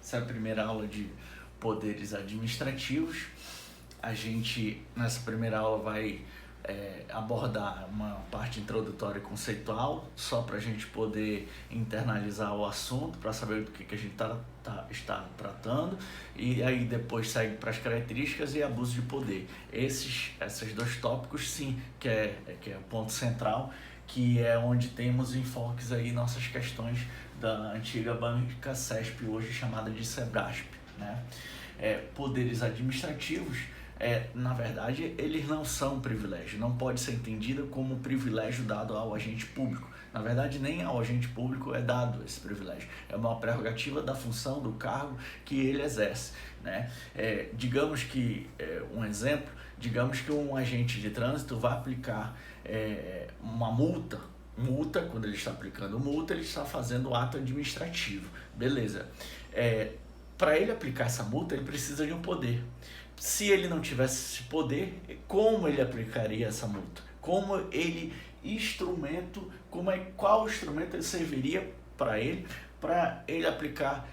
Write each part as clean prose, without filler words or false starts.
Essa é a primeira aula de poderes administrativos. A gente, nessa primeira aula, vai abordar uma parte introdutória e conceitual, só para a gente poder internalizar o assunto, para saber do que a gente está tratando, e aí depois segue para as características e abuso de poder. Esses dois tópicos, sim, que é o ponto central, que é onde temos enfoques aí nossas questões da antiga banca CESP, hoje chamada de SEBRASP, né? Poderes administrativos, na verdade, eles não são privilégio, não pode ser entendido como privilégio dado ao agente público. Na verdade, nem ao agente público é dado esse privilégio, é uma prerrogativa da função, do cargo que ele exerce, né? Digamos que, um exemplo, digamos que um agente de trânsito vai aplicar uma multa, quando ele está aplicando multa, ele está fazendo ato administrativo, beleza. Para ele aplicar essa multa, ele precisa de um poder. Se ele não tivesse esse poder, como ele aplicaria essa multa? Qual instrumento ele serviria para ele aplicar,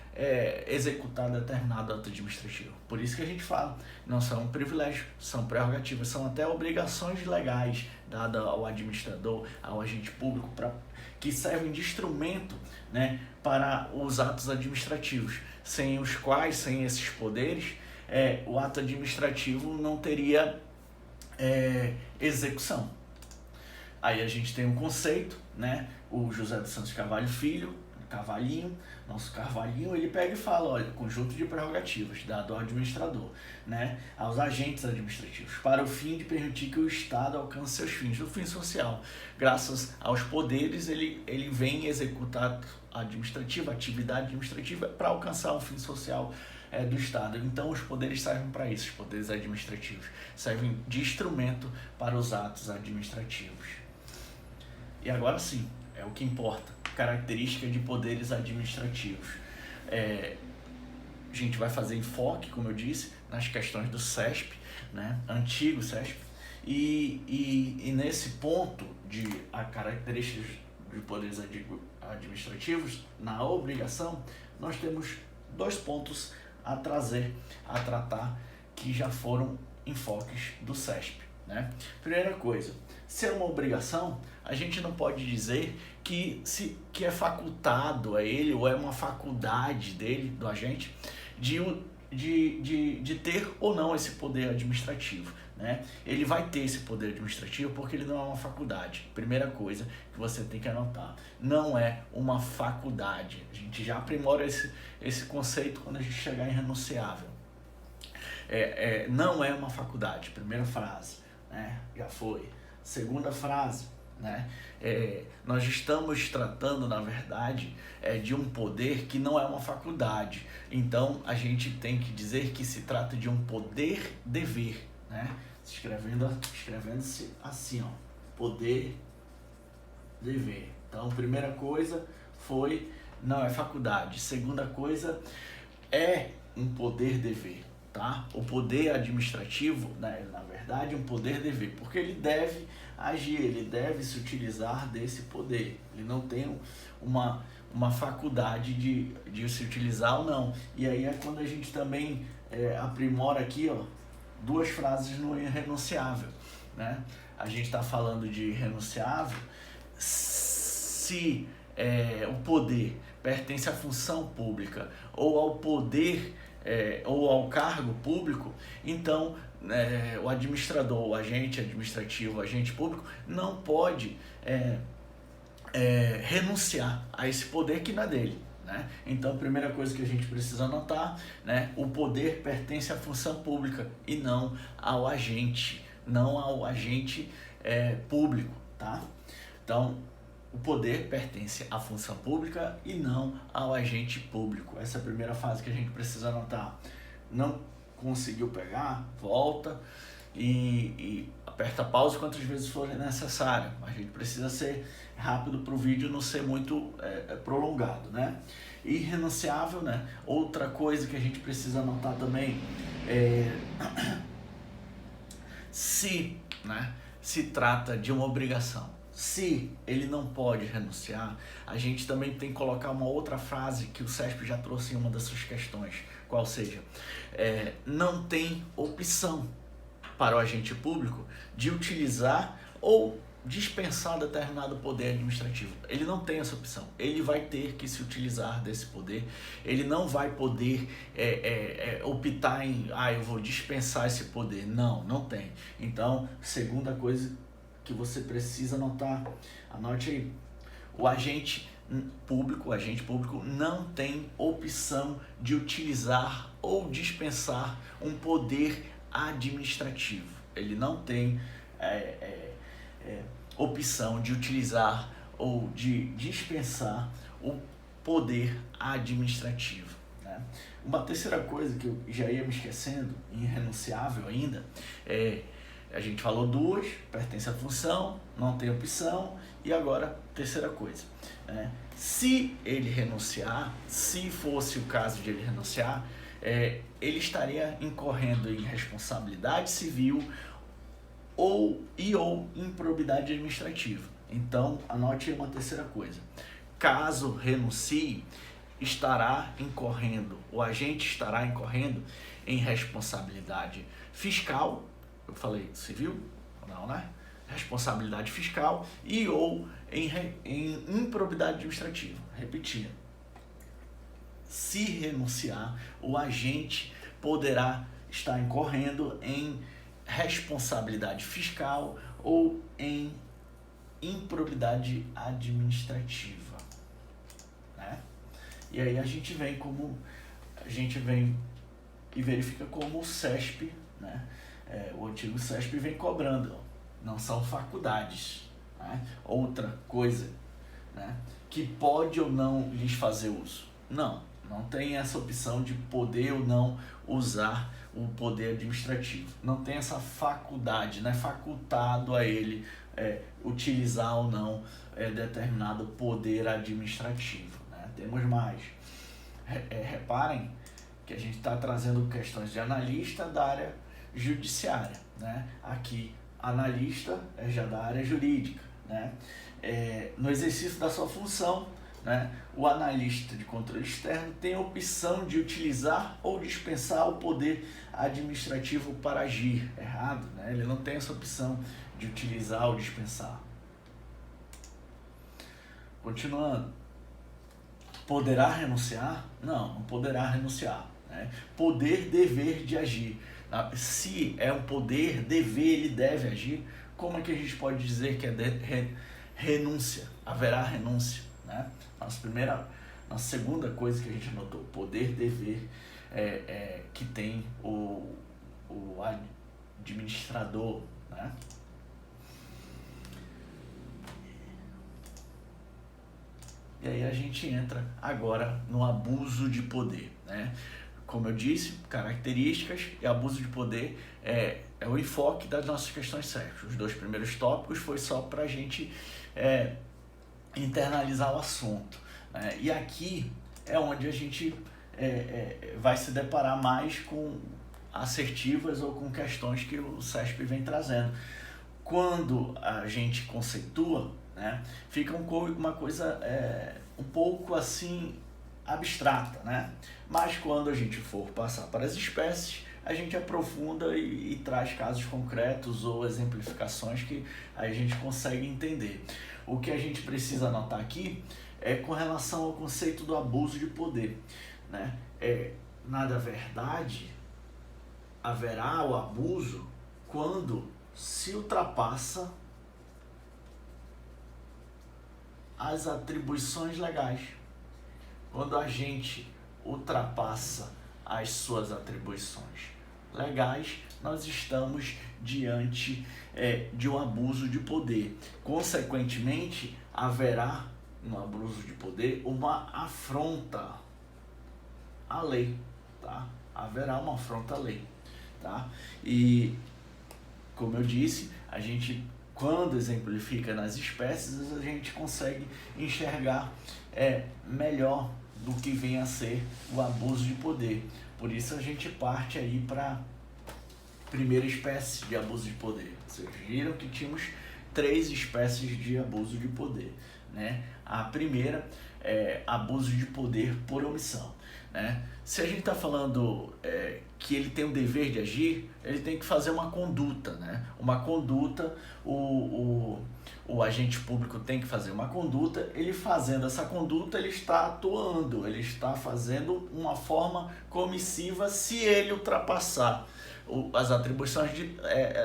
executar determinado ato administrativo? Por isso que a gente fala, não são privilégios, são prerrogativas, são até obrigações legais dadas ao administrador, ao agente público, que servem de instrumento, né, para os atos administrativos, sem os quais, sem esses poderes, o ato administrativo não teria execução. Aí a gente tem um conceito, né? O José dos Santos Carvalho Filho, Carvalhinho, nosso Carvalhinho, ele pega e fala, olha, conjunto de prerrogativas dado ao administrador, né, aos agentes administrativos, para o fim de permitir que o Estado alcance seus fins, o fim social. Graças aos poderes, ele vem executar atividade administrativa para alcançar o fim social do Estado. Então, os poderes servem para isso, os poderes administrativos servem de instrumento para os atos administrativos. E agora sim, é o que importa, característica de poderes administrativos. A gente vai fazer enfoque, como eu disse, nas questões do CESP, né, antigo CESP, e nesse ponto de características de poderes administrativos, na obrigação, nós temos dois pontos a tratar, que já foram enfoques do CESP, né? Primeira coisa, se é uma obrigação, a gente não pode dizer que é facultado a ele, ou é uma faculdade dele, do agente, de ter ou não esse poder administrativo, né? Ele vai ter esse poder administrativo porque ele não é uma faculdade. Primeira coisa que você tem que anotar, não é uma faculdade. A gente já aprimora esse conceito quando a gente chegar em renunciável. Não é uma faculdade, primeira frase, né? Já foi. Segunda frase, né? Nós estamos tratando, na verdade, de um poder que não é uma faculdade. Então, a gente tem que dizer que se trata de um poder-dever, né? Escrevendo-se assim, ó, poder-dever. Então, primeira coisa foi, não é faculdade. Segunda coisa, é um poder-dever, tá? O poder administrativo, né, na verdade, é um poder-dever, porque ele deve agir, ele deve se utilizar desse poder. Ele não tem uma faculdade de se utilizar ou não. E aí é quando a gente também aprimora aqui, ó, duas frases no irrenunciável, né? A gente está falando de irrenunciável se o poder pertence à função pública ou ao poder ou ao cargo público, então o administrador, o agente administrativo, o agente público não pode renunciar a esse poder que não é dele, né? Então, a primeira coisa que a gente precisa anotar, né, o poder pertence à função pública e não ao agente, público, tá? Então, o poder pertence à função pública e não ao agente público. Essa é a primeira fase que a gente precisa anotar. Não conseguiu pegar? Volta e aperta pause quantas vezes for necessário. A gente precisa ser rápido para o vídeo não ser muito prolongado, né? Irrenunciável, né? Outra coisa que a gente precisa anotar também se trata de uma obrigação. se ele não pode renunciar, a gente também tem que colocar uma outra frase que o CESP já trouxe em uma das suas questões, qual seja, não tem opção para o agente público de utilizar ou dispensar determinado poder administrativo. Ele não tem essa opção. Ele vai ter que se utilizar desse poder. Ele não vai poder optar em, eu vou dispensar esse poder. Não, não tem. Então, segunda coisa que você precisa anotar, anote aí. O agente público não tem opção de utilizar ou dispensar um poder administrativo. Ele não tem opção de utilizar ou de dispensar o poder administrativo, né? Uma terceira coisa que eu já ia me esquecendo, irrenunciável ainda, a gente falou duas, pertence à função, não tem opção, e agora, terceira coisa, se ele renunciar, se fosse o caso de ele renunciar, ele estaria incorrendo em responsabilidade civil ou improbidade administrativa. Então, anote aí uma terceira coisa. Caso renuncie, o agente estará incorrendo em responsabilidade fiscal, eu falei civil? Não, né? Responsabilidade fiscal ou em improbidade administrativa. Repetindo. Se renunciar, o agente poderá estar incorrendo em responsabilidade fiscal ou em improbidade administrativa, né? E aí a gente vem e verifica como o CESP, né? O antigo CESP vem cobrando, não são faculdades, né? Outra coisa, né? Que pode ou não lhes fazer uso. Não tem essa opção de poder ou não usar o poder administrativo. Não tem essa faculdade, não é facultado a ele utilizar ou não determinado poder administrativo, né? Temos mais. Reparem que a gente está trazendo questões de analista da área judiciária, né? Aqui, analista é já da área jurídica, né? No exercício da sua função, né, o analista de controle externo tem a opção de utilizar ou dispensar o poder administrativo para agir. Errado, né? Ele não tem essa opção de utilizar ou dispensar. Continuando. Poderá renunciar? Não poderá renunciar, né? Poder, dever de agir. Se é um poder, dever, ele deve agir, como é que a gente pode dizer que é renúncia? Haverá renúncia, né? Nossa segunda coisa que a gente anotou, poder, dever, que tem o administrador, né? E aí a gente entra agora no abuso de poder, né? Como eu disse, características e abuso de poder é o enfoque das nossas questões CESP. Os dois primeiros tópicos foi só para a gente internalizar o assunto, né? E aqui é onde a gente vai se deparar mais com assertivas ou com questões que o CESP vem trazendo. Quando a gente conceitua, né, fica uma coisa um pouco assim abstrata, né? Mas quando a gente for passar para as espécies, a gente aprofunda e traz casos concretos ou exemplificações que a gente consegue entender. O que a gente precisa anotar aqui é com relação ao conceito do abuso de poder, né? Na verdade, haverá o abuso quando se ultrapassa as atribuições legais. Quando a gente ultrapassa as suas atribuições legais, nós estamos diante de um abuso de poder. Consequentemente, haverá no abuso de poder uma afronta à lei, tá? Haverá uma afronta à lei, tá? E, como eu disse, a gente, quando exemplifica nas espécies, a gente consegue enxergar melhor do que vem a ser o abuso de poder. Por isso a gente parte aí para a primeira espécie de abuso de poder. Vocês viram que tínhamos três espécies de abuso de poder, né? A primeira é abuso de poder por omissão, né? Se a gente está falando que ele tem o dever de agir, ele tem que fazer uma conduta, né? Uma conduta, o agente público tem que fazer uma conduta, ele fazendo essa conduta, ele está atuando, ele está fazendo uma forma comissiva se ele ultrapassar as atribuições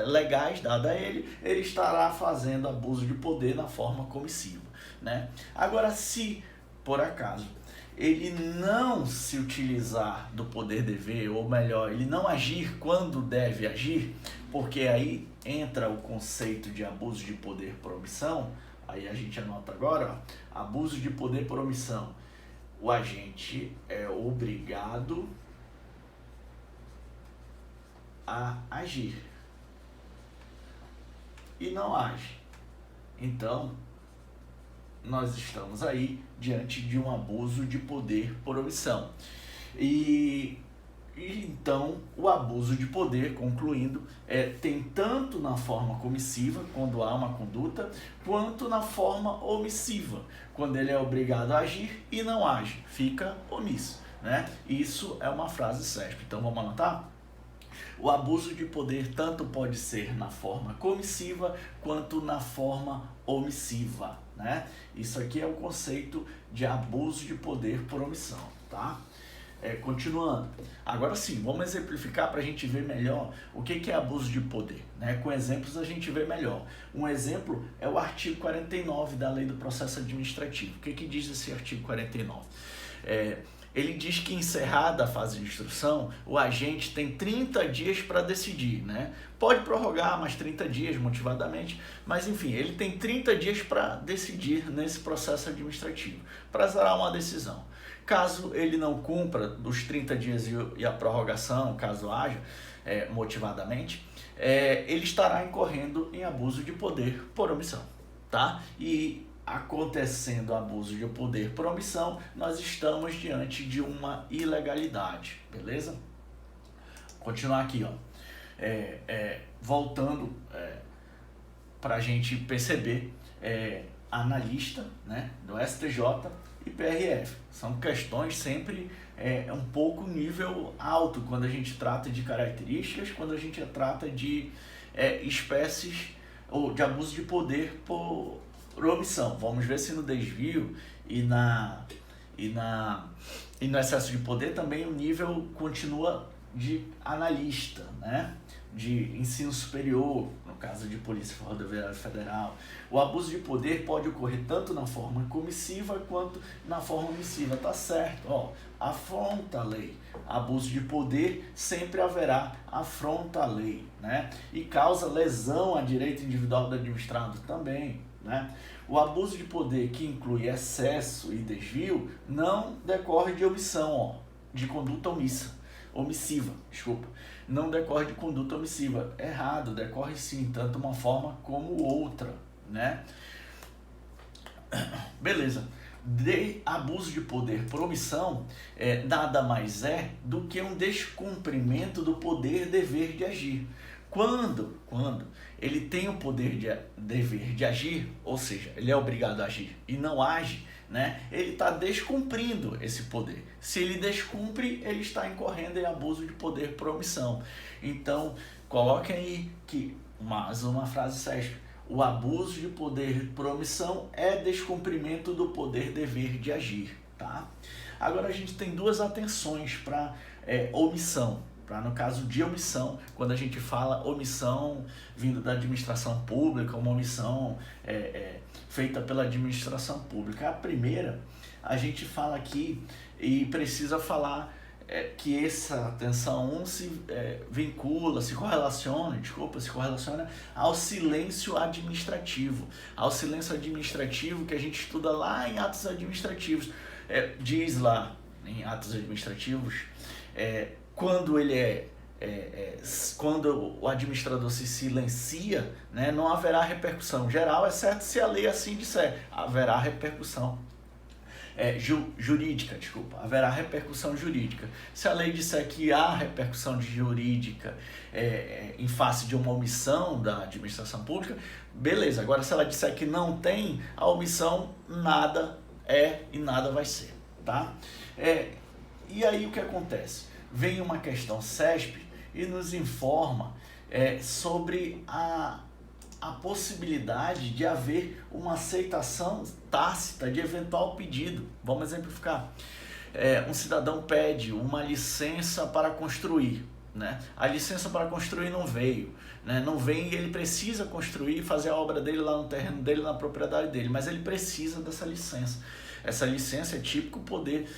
legais dadas a ele, ele estará fazendo abuso de poder na forma comissiva, né? Agora, se por acaso ele não se utilizar do poder-dever, ou melhor, ele não agir quando deve agir, porque aí entra o conceito de abuso de poder por omissão, aí a gente anota agora, ó, abuso de poder por omissão. O agente é obrigado a agir e não age. Então, nós estamos aí diante de um abuso de poder por omissão. E então, o abuso de poder, concluindo, tem tanto na forma comissiva, quando há uma conduta, quanto na forma omissiva, quando ele é obrigado a agir e não age, fica omisso, né? Isso é uma frase CESP. Então, vamos anotar? O abuso de poder tanto pode ser na forma comissiva quanto na forma omissiva, né? Isso aqui é o conceito de abuso de poder por omissão, tá? Continuando. Agora sim, vamos exemplificar para a gente ver melhor o que é abuso de poder, né? Com exemplos a gente vê melhor. Um exemplo é o artigo 49 da Lei do Processo Administrativo. O que diz esse artigo 49? Ele diz que, encerrada a fase de instrução, o agente tem 30 dias para decidir, né? Pode prorrogar mais 30 dias motivadamente, mas enfim, ele tem 30 dias para decidir nesse processo administrativo, para zerar uma decisão. Caso ele não cumpra os 30 dias e a prorrogação, caso haja, motivadamente, ele estará incorrendo em abuso de poder por omissão, tá? E acontecendo abuso de poder por omissão, nós estamos diante de uma ilegalidade, beleza? Continuar aqui, ó. Voltando para a gente perceber, analista, né, do STJ e PRF. São questões sempre um pouco nível alto quando a gente trata de características, quando a gente trata de espécies ou de abuso de poder por omissão. Vamos ver se no desvio e no excesso de poder também o nível continua de analista, né? De ensino superior, no caso de Polícia Rodoviária Federal. O abuso de poder pode ocorrer tanto na forma comissiva quanto na forma omissiva, tá certo? Ó, afronta a lei. Abuso de poder sempre haverá afronta a lei, né? E causa lesão a direito individual do administrado também, né? O abuso de poder que inclui excesso e desvio não decorre de omissão, ó, de conduta omissiva, não decorre de conduta omissiva, errado, decorre sim, tanto uma forma como outra, né? Beleza. De abuso de poder por omissão, nada mais é do que um descumprimento do poder-dever de agir. Quando ele tem o dever de agir, ou seja, ele é obrigado a agir e não age, né? Ele está descumprindo esse poder. Se ele descumpre, ele está incorrendo em abuso de poder por omissão. Então, coloquem aí que, mais uma frase CESP, o abuso de poder por omissão é descumprimento do poder-dever de agir, tá? Agora a gente tem duas atenções para omissão. No caso de omissão, quando a gente fala omissão vindo da administração pública, uma omissão feita pela administração pública. A primeira, a gente fala aqui e precisa falar que essa atenção se correlaciona ao silêncio administrativo. Ao silêncio administrativo que a gente estuda lá em atos administrativos. Diz lá em atos administrativos, quando ele quando o administrador se silencia, né, não haverá repercussão geral, exceto se a lei assim disser, haverá repercussão jurídica, desculpa, haverá repercussão jurídica. Se a lei disser que há repercussão jurídica em face de uma omissão da administração pública, beleza. Agora, se ela disser que não tem, a omissão nada é e nada vai ser, tá? E aí o que acontece? Vem uma questão CESP e nos informa sobre a possibilidade de haver uma aceitação tácita de eventual pedido. Vamos exemplificar. Um cidadão pede uma licença para construir, né? A licença para construir não veio, né? Não vem e ele precisa construir e fazer a obra dele lá no terreno dele, na propriedade dele, mas ele precisa dessa licença. Essa licença é típico poder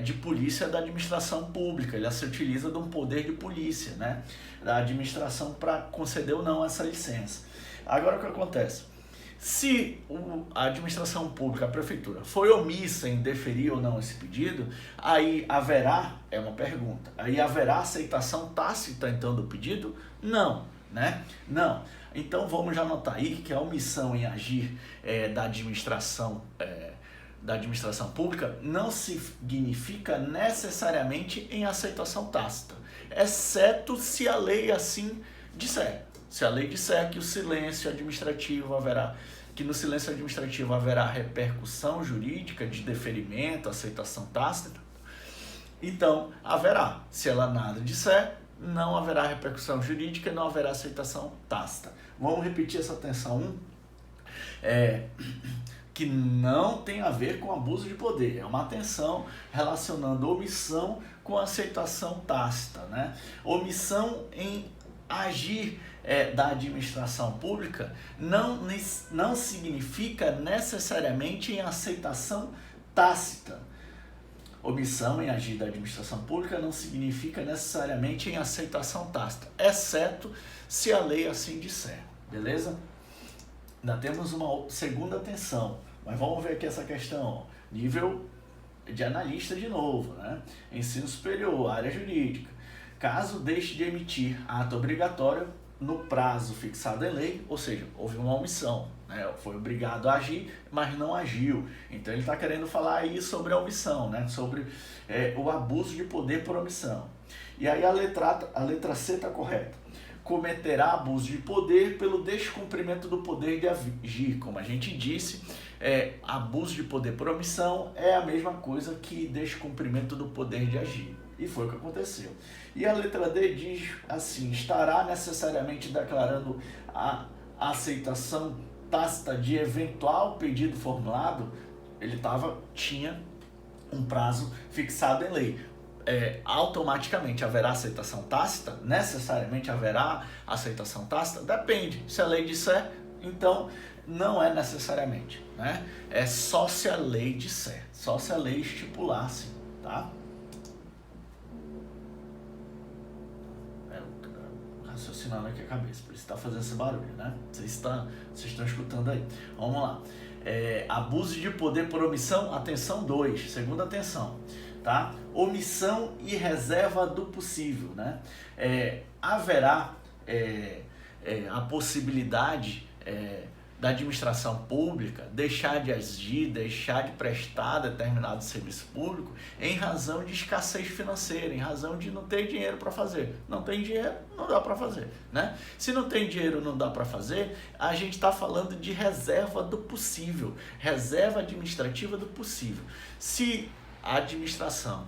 de polícia da administração pública. Ele se utiliza de um poder de polícia, né, da administração para conceder ou não essa licença. Agora o que acontece? Se a administração pública, a prefeitura, foi omissa em deferir ou não esse pedido, aí haverá, é uma pergunta, aí haverá aceitação tácita então do pedido? Não, né? Não. Então vamos já anotar aí que a omissão em agir da administração pública não significa necessariamente em aceitação tácita, exceto se a lei assim disser. Se a lei disser que no silêncio administrativo haverá repercussão jurídica de deferimento, aceitação tácita, então haverá. Se ela nada disser, não haverá repercussão jurídica e não haverá aceitação tácita. Vamos repetir essa tensão 1. Que não tem a ver com abuso de poder, é uma atenção relacionando omissão com aceitação tácita, né? Omissão em agir da administração pública não significa necessariamente em aceitação tácita. Omissão em agir da administração pública não significa necessariamente em aceitação tácita, exceto se a lei assim disser, beleza? Ainda temos uma segunda tensão, mas vamos ver aqui essa questão, nível de analista de novo, né? Ensino superior, área jurídica. Caso deixe de emitir ato obrigatório no prazo fixado em lei, ou seja, houve uma omissão, né? Foi obrigado a agir, mas não agiu. Então ele está querendo falar aí sobre a omissão, né? Sobre o abuso de poder por omissão. E aí a letra C está correta. Cometerá abuso de poder pelo descumprimento do poder de agir. Como a gente disse, abuso de poder por omissão é a mesma coisa que descumprimento do poder de agir. E foi o que aconteceu. E a letra D diz assim: estará necessariamente declarando a aceitação tácita de eventual pedido formulado. Ele tinha um prazo fixado em lei. Automaticamente haverá aceitação tácita? Necessariamente haverá aceitação tácita? Depende. Se a lei disser, então não é necessariamente, né? É só se a lei disser, só se a lei estipular assim, tá? Raciocinando aqui a cabeça, por isso está fazendo esse barulho, né? Vocês estão escutando aí. Vamos lá. Abuso de poder por omissão, atenção 2, segunda atenção. Tá? Omissão e reserva do possível, né? Haverá a possibilidade da administração pública deixar de agir, deixar de prestar determinado serviço público em razão de escassez financeira, em razão de não ter dinheiro para fazer. Não tem dinheiro, não dá para fazer, né? Se não tem dinheiro, não dá para fazer, a gente está falando de reserva do possível, reserva administrativa do possível. Se a administração,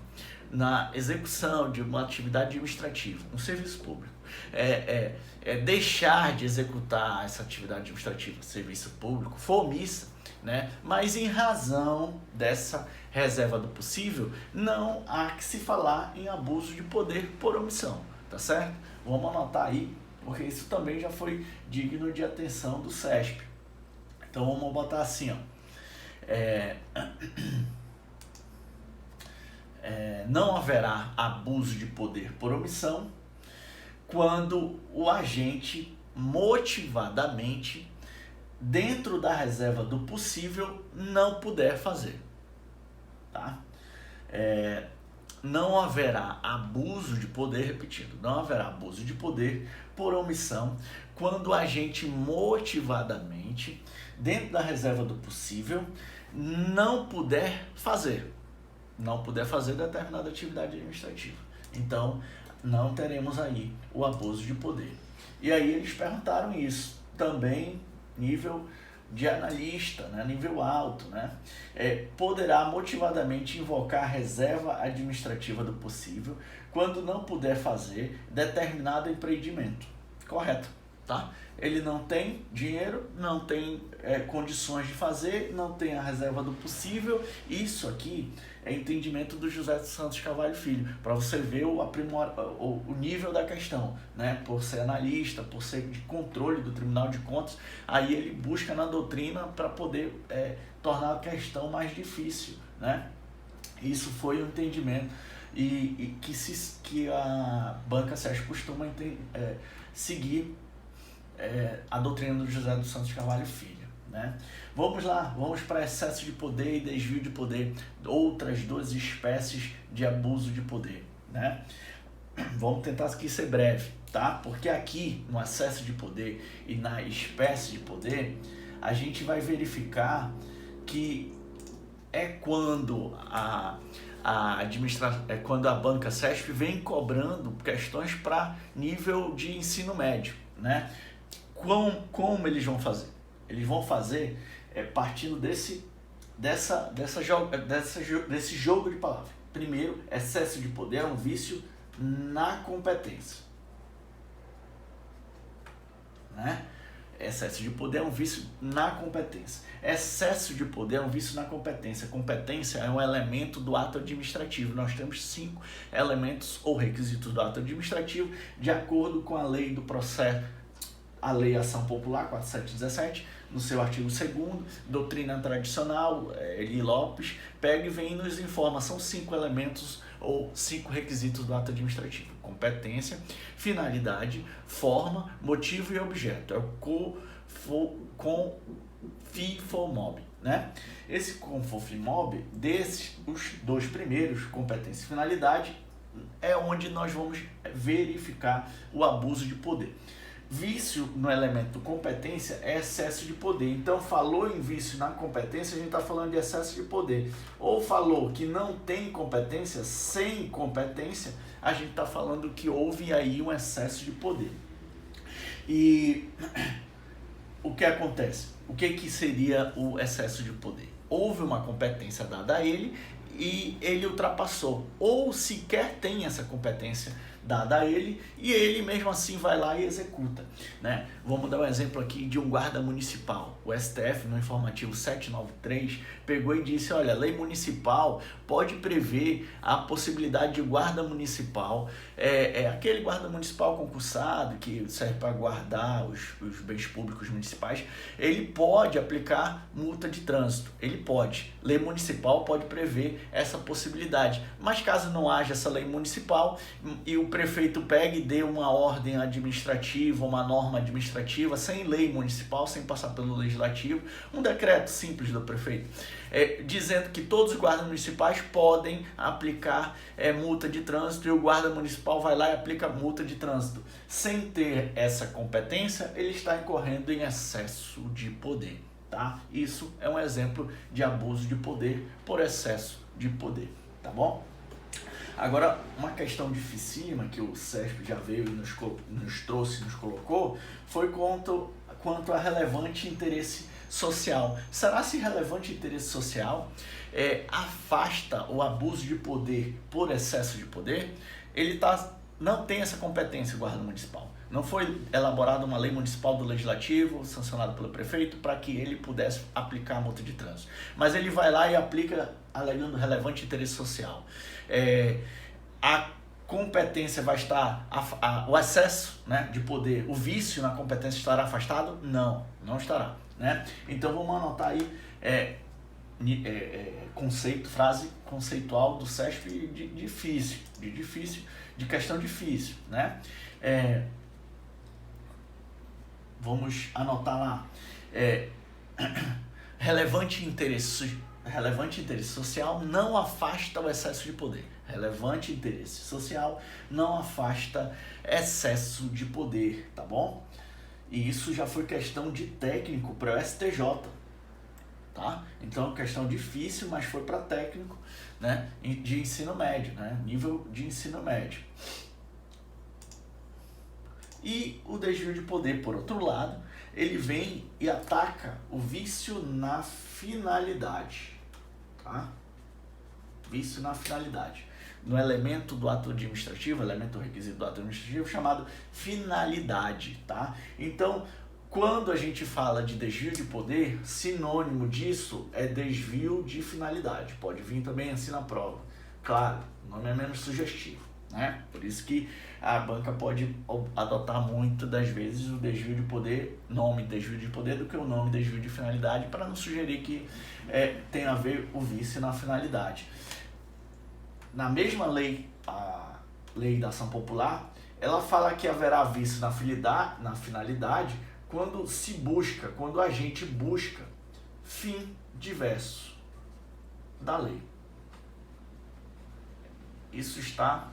na execução de uma atividade administrativa, um serviço público, deixar de executar essa atividade administrativa, serviço público, for omissa, né? Mas em razão dessa reserva do possível, não há que se falar em abuso de poder por omissão, tá certo? Vamos anotar aí, porque isso também já foi digno de atenção do CESP. Então vamos botar assim, ó. Não haverá abuso de poder por omissão quando o agente motivadamente, dentro da reserva do possível, não puder fazer. Tá? Não haverá abuso de poder, repetindo, não haverá abuso de poder por omissão quando o agente motivadamente, dentro da reserva do possível, não puder fazer determinada atividade administrativa. Então, não teremos aí o abuso de poder. E aí eles perguntaram isso, também nível de analista, né? Nível alto, né? Poderá motivadamente invocar a reserva administrativa do possível quando não puder fazer determinado empreendimento. Correto, tá? Ele não tem dinheiro, não tem condições de fazer, não tem a reserva do possível. Isso aqui é entendimento do José dos Santos Carvalho Filho, para você ver o nível da questão, né? Por ser analista, por ser de controle do Tribunal de Contas, aí ele busca na doutrina para poder tornar a questão mais difícil, né? Isso foi o entendimento que a banca SESP costuma seguir a doutrina do José dos Santos Carvalho Filho, né? Vamos lá, vamos para excesso de poder e desvio de poder, outras duas espécies de abuso de poder, né? Vamos tentar aqui ser breve, tá? Porque aqui no excesso de poder e na espécie de poder, a gente vai verificar que é quando quando a banca SESP vem cobrando questões para nível de ensino médio, né? Como eles vão fazer? Eles vão fazer partindo desse jogo de palavras. Primeiro, excesso de poder é um vício na competência, né? Excesso de poder é um vício na competência. Excesso de poder é um vício na competência. Competência é um elemento do ato administrativo. Nós temos 5 elementos ou requisitos do ato administrativo, de acordo com a lei do processo, a Lei Ação Popular 4717, no seu artigo 2º, doutrina tradicional, Eli Lopes, pega e vem e nos informa. São 5 elementos ou 5 requisitos do ato administrativo: competência, finalidade, forma, motivo e objeto. É o CONFIFOMOB, né? Esse CONFIFOMOB, os 2 primeiros, competência e finalidade, é onde nós vamos verificar o abuso de poder. Vício no elemento competência é excesso de poder. Então, falou em vício na competência, a gente está falando de excesso de poder. Ou falou que não tem competência, sem competência, a gente está falando que houve aí um excesso de poder. E o que acontece? O que seria o excesso de poder? Houve uma competência dada a ele e ele ultrapassou, ou sequer tem essa competência dada a ele, e ele mesmo assim vai lá e executa, né? Vamos dar um exemplo aqui de um guarda municipal. O STF, no informativo 793, pegou e disse: olha, a lei municipal pode prever a possibilidade de guarda municipal, aquele guarda municipal concursado que serve para guardar os bens públicos municipais, ele pode aplicar multa de trânsito, ele pode. Lei municipal pode prever essa possibilidade, mas caso não haja essa lei municipal e o prefeito pegue e dê uma ordem administrativa, uma norma administrativa, sem lei municipal, sem passar pelo legislativo, um decreto simples do prefeito, dizendo que todos os guardas municipais podem aplicar multa de trânsito, e o guarda municipal vai lá e aplica multa de trânsito. Sem ter essa competência, ele está incorrendo em excesso de poder, tá? Isso é um exemplo de abuso de poder por excesso de poder, tá bom? Agora, uma questão dificílima que o SESP já veio e nos trouxe, nos colocou, foi quanto a relevante interesse social. Será se relevante interesse social afasta o abuso de poder por excesso de poder? Ele não tem essa competência, o guarda municipal. Não foi elaborada uma lei municipal do legislativo, sancionada pelo prefeito, para que ele pudesse aplicar a multa de trânsito. Mas ele vai lá e aplica alegando relevante interesse social. A competência vai estar, o excesso, né, de poder, o vício na competência estará afastado? Não estará, né? Então vamos anotar aí frase conceitual do SESP de questão difícil, né? Vamos anotar lá, relevante interesse social não afasta o excesso de poder. Relevante interesse social não afasta excesso de poder, tá bom? E isso já foi questão de técnico para o STJ. tá? Então, questão difícil, mas foi para técnico, né, de ensino médio, né, nível de ensino médio. E o desvio de poder, por outro lado, ele vem e ataca o vício na finalidade, tá? Vício na finalidade. No elemento do ato administrativo, elemento requisito do ato administrativo, chamado finalidade, tá? Então, quando a gente fala de desvio de poder, sinônimo disso é desvio de finalidade. Pode vir também assim na prova. Claro, o nome é menos sugestivo, né? Por isso que a banca pode adotar muito das vezes o desvio de poder, nome desvio de poder, do que o nome desvio de finalidade, para não sugerir que tem a ver o vício na finalidade. Na mesma lei, a lei da ação popular, ela fala que haverá vício na finalidade quando se busca, quando a gente busca fim diverso da lei. Isso está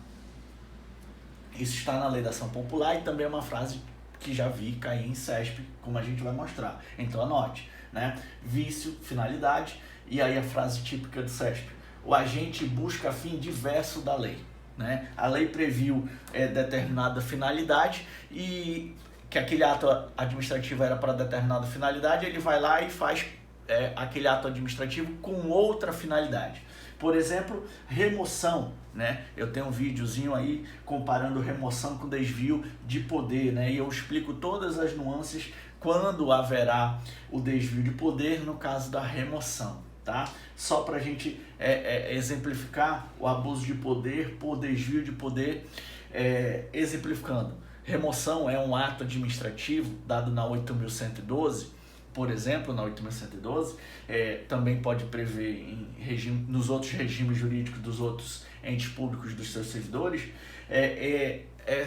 na lei da ação popular e também é uma frase que já vi cair em CESP, como a gente vai mostrar. Então anote, né? Vício, finalidade, e aí a frase típica do CESP: o agente busca fim diverso da lei, né? A lei previu determinada finalidade e que aquele ato administrativo era para determinada finalidade, ele vai lá e faz aquele ato administrativo com outra finalidade. Por exemplo, remoção, né? Eu tenho um videozinho aí comparando remoção com desvio de poder, né? E eu explico todas as nuances quando haverá o desvio de poder no caso da remoção, tá? Só para a gente exemplificar o abuso de poder por desvio de poder, exemplificando. Remoção é um ato administrativo dado na 8.112, por exemplo, na 8.112, também pode prever nos outros regimes jurídicos dos outros entes públicos dos seus servidores,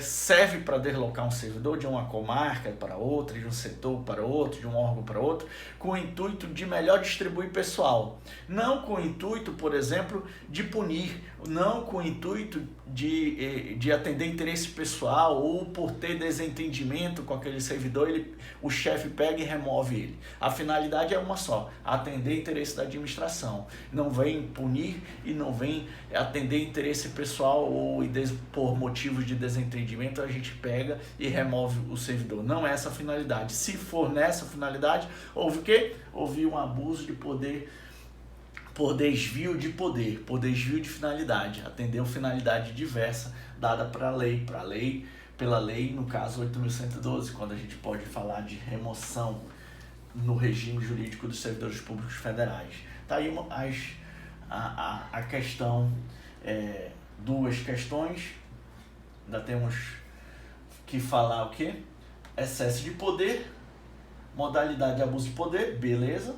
serve para deslocar um servidor de uma comarca para outra, de um setor para outro, de um órgão para outro, com o intuito de melhor distribuir pessoal. Não com o intuito, por exemplo, de punir, não com o intuito de atender interesse pessoal ou por ter desentendimento com aquele servidor, o chefe pega e remove ele. A finalidade é uma só: atender interesse da administração. Não vem punir e não vem atender interesse pessoal ou por motivos de desentendimento a gente pega e remove o servidor. Não é essa a finalidade. Se for nessa finalidade, houve o quê? Houve um abuso de poder por desvio de poder, por desvio de finalidade, atendeu finalidade diversa dada pela lei, no caso 8.112, quando a gente pode falar de remoção no regime jurídico dos servidores públicos federais. Tá aí a questão, duas questões, ainda temos que falar o quê? Excesso de poder, modalidade de abuso de poder, beleza.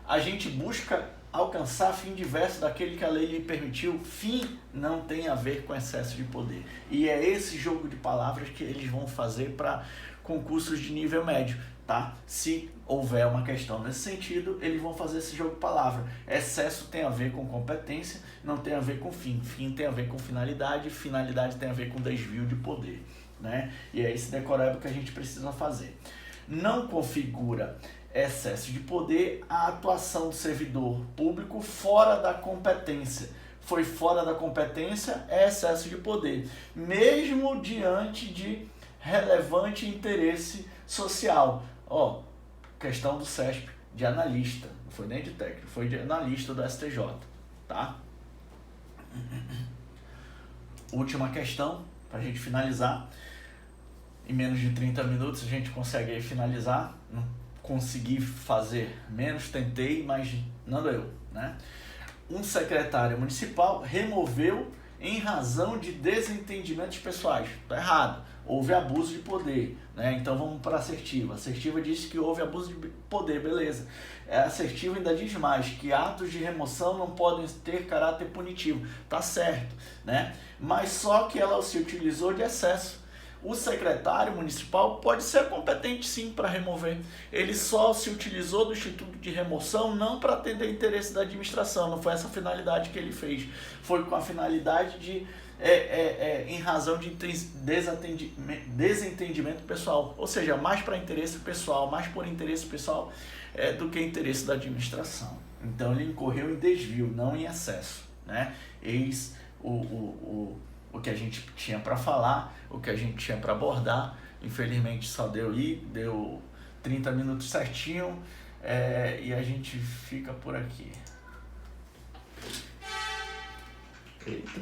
A gente busca alcançar fim diverso daquele que a lei lhe permitiu. Fim não tem a ver com excesso de poder. E é esse jogo de palavras que eles vão fazer para concursos de nível médio, tá? Se houver uma questão nesse sentido, eles vão fazer esse jogo de palavra. Excesso tem a ver com competência, não tem a ver com fim. Fim tem a ver com finalidade, finalidade tem a ver com desvio de poder, né? E é esse decoreba que a gente precisa fazer. Não configura excesso de poder a atuação do servidor público fora da competência. Foi fora da competência, é excesso de poder, mesmo diante de relevante interesse social. Questão do CESP, de analista, não foi nem de técnico, foi de analista do STJ, tá? Última questão, para a gente finalizar. Em menos de 30 minutos a gente consegue finalizar. Não consegui fazer menos, tentei, mas não deu, né? Um secretário municipal removeu em razão de desentendimentos pessoais. Está errado. Houve abuso de poder, né? Então vamos para a assertiva. A assertiva diz que houve abuso de poder, beleza. A assertiva ainda diz mais, que atos de remoção não podem ter caráter punitivo. Tá certo, né? Mas só que ela se utilizou de excesso. O secretário municipal pode ser competente sim para remover. Ele só se utilizou do instituto de remoção não para atender interesse da administração. Não foi essa a finalidade que ele fez. Foi com a finalidade de em razão de desentendimento pessoal, ou seja, mais para interesse pessoal, mais por interesse pessoal do que interesse da administração. Então ele incorreu em desvio, não em excesso, né? Eis o que a gente tinha para falar, o que a gente tinha para abordar. Infelizmente só deu 30 minutos certinho, e a gente fica por aqui. Eita.